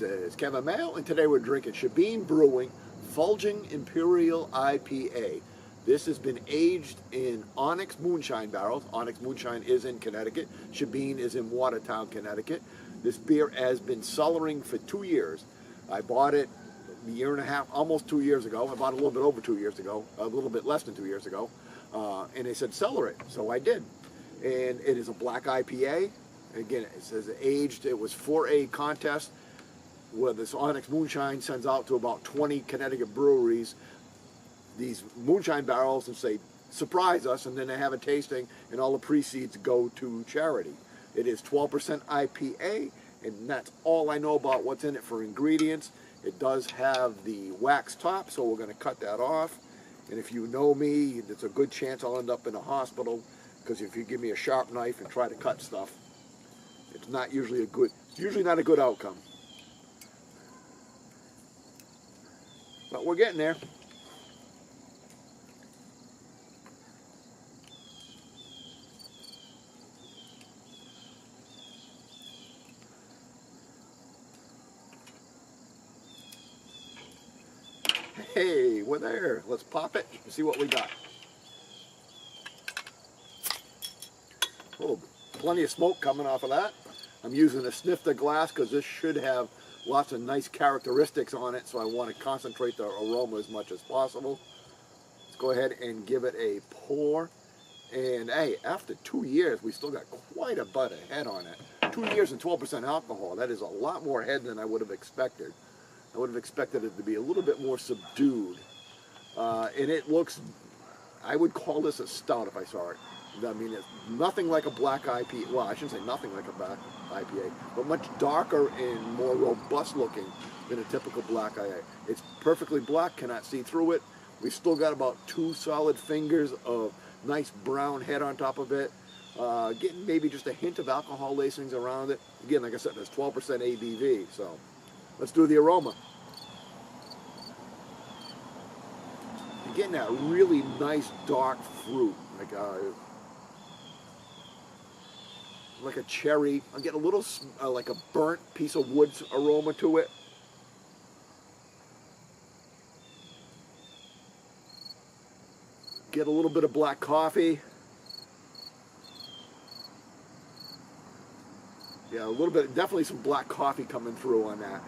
is Kevin Mayo, and today we're drinking Shebeen Brewing Fulgin Imperial IPA. This has been aged in Onyx Moonshine barrels. Onyx Moonshine is in Connecticut. Shebeen is in Watertown, Connecticut. This beer has been cellaring for 2 years. I bought it a year and a half, almost 2 years ago. I bought it a little bit over 2 years ago, a little bit less than 2 years ago. And they said cellar it, so I did. And it is a black IPA. Again, it says aged. It was for a contest where this Onyx Moonshine sends out to about 20 Connecticut breweries these moonshine barrels and say, surprise us, and then they have a tasting, and all the proceeds go to charity. It is 12% IPA, and that's all I know about what's in it for ingredients. It does have the wax top, so we're going to cut that off. And if you know me, there's a good chance I'll end up in a hospital, because if you give me a sharp knife and try to cut stuff, it's usually not a good outcome. But we're getting there. Hey, we're there. Let's pop it and see what we got. Oh, plenty of smoke coming off of that. I'm using a snifter glass because this should have lots of nice characteristics on it, so I want to concentrate the aroma as much as possible. Let's go ahead and give it a pour. And hey, after 2 years, we still got quite a bit of head on it. 2 years and 12% alcohol. That is a lot more head than I would have expected. I would have expected it to be a little bit more subdued. And it looks, I would call this a stout if I saw it. I mean, it's nothing like a black IPA. Well, I shouldn't say nothing like a black IPA, but much darker and more robust looking than a typical black IPA. It's perfectly black, cannot see through it. We've still got about 2 solid fingers of nice brown head on top of it. Getting maybe just a hint of alcohol lacings around it. Again, like I said, there's 12% ABV, so let's do the aroma. You're getting that really nice dark fruit, like a cherry. I'm getting a little like a burnt piece of wood aroma to it. Get a little bit of black coffee. Yeah, a little bit, definitely some black coffee coming through on that.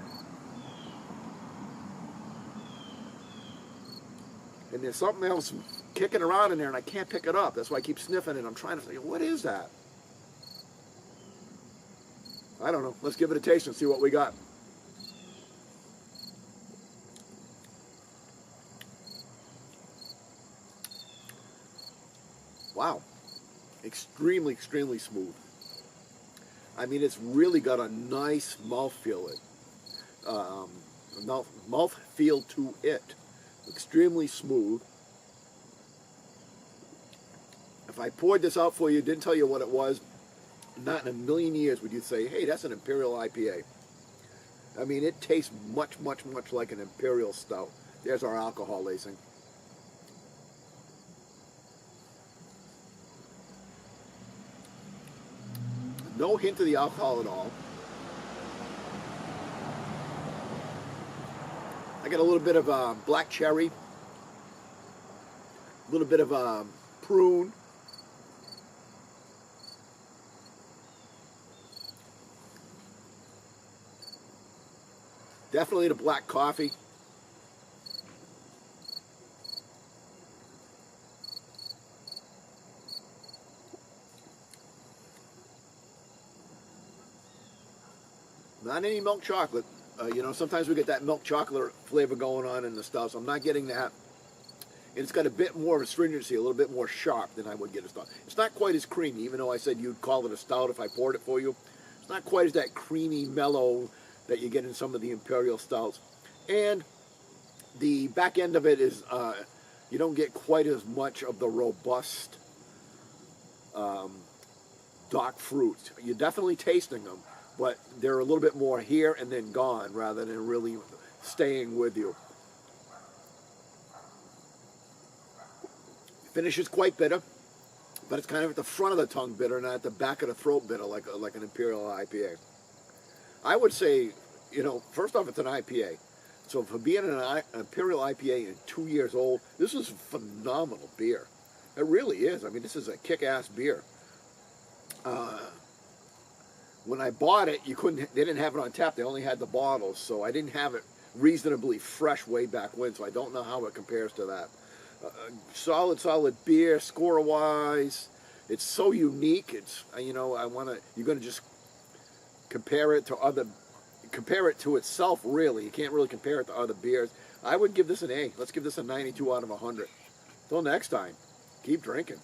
And there's something else kicking around in there and I can't pick it up. That's why I keep sniffing it. I'm trying to say, what is that? I don't know. Let's give it a taste and see what we got. Wow. Extremely, extremely smooth. I mean, it's really got a nice mouthfeel to it. Extremely smooth. If I poured this out for you, didn't tell you what it was, not in a million years would you say, hey, that's an Imperial IPA. I mean, it tastes much, much, much like an Imperial stout. There's our alcohol lacing. No hint of the alcohol at all. I got a little bit of black cherry, a little bit of prune. Definitely the black coffee. Not any milk chocolate. You know, sometimes we get that milk chocolate flavor going on in the stuff, so I'm not getting that. And it's got a bit more of astringency, a little bit more sharp than I would get a stout. It's not quite as creamy, even though I said you'd call it a stout if I poured it for you. It's not quite as that creamy, mellow that you get in some of the Imperial stouts. And the back end of it is, you don't get quite as much of the robust dark fruits. You're definitely tasting them, but they're a little bit more here and then gone rather than really staying with you. Finish is quite bitter, but it's kind of at the front of the tongue bitter, not at the back of the throat bitter like an Imperial IPA. I would say, you know, first off, it's an IPA. So for being an Imperial IPA and 2 years old, this is phenomenal beer. It really is. I mean, this is a kick-ass beer. When I bought it, you couldn't. They didn't have it on tap. They only had the bottles, so I didn't have it reasonably fresh way back when. So I don't know how it compares to that. Solid beer, score-wise. It's so unique. It's you know you're gonna just compare it to itself. Really, you can't really compare it to other beers. I would give this an A. Let's give this a 92 out of 100. Till next time, keep drinking.